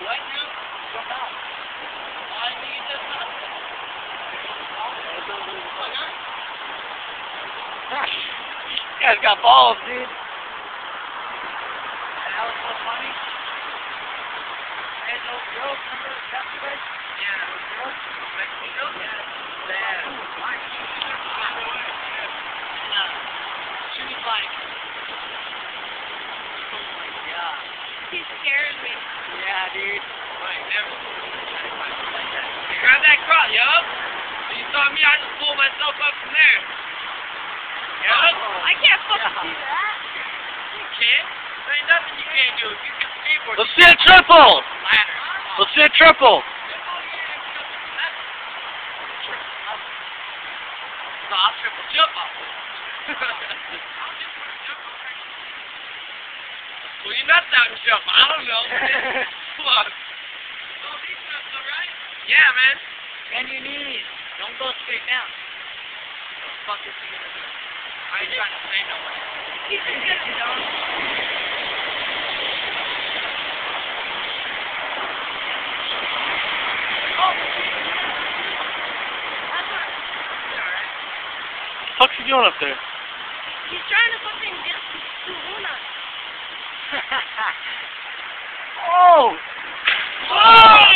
What now? Jump out. I need this up. You guys got balls, dude. That was so funny. And those girls, remember the yesterday? Yeah, those girls. Mexican girls? Yeah. She was like, oh my god. He scared me. Yeah, dude. Like, never like that. Grab that cross, yup. You saw me, I just pulled myself up from there. Yup. I can't fucking do that. You can't? There ain't nothing you can't do. If you can skateboard, Let's see a triple. ladder. Let's see a triple. No, I'll triple jump off it. Well, you're nuts out and jump. I don't know. Come on. Oh, these jumps, alright? Yeah, man. Bend your knees. Don't go straight down. What the fuck is he gonna do? I ain't trying to say no way. He's just gonna jump. Oh! That's alright. What's he doing up there? He's trying to fucking get to Luna. Oh! Oh!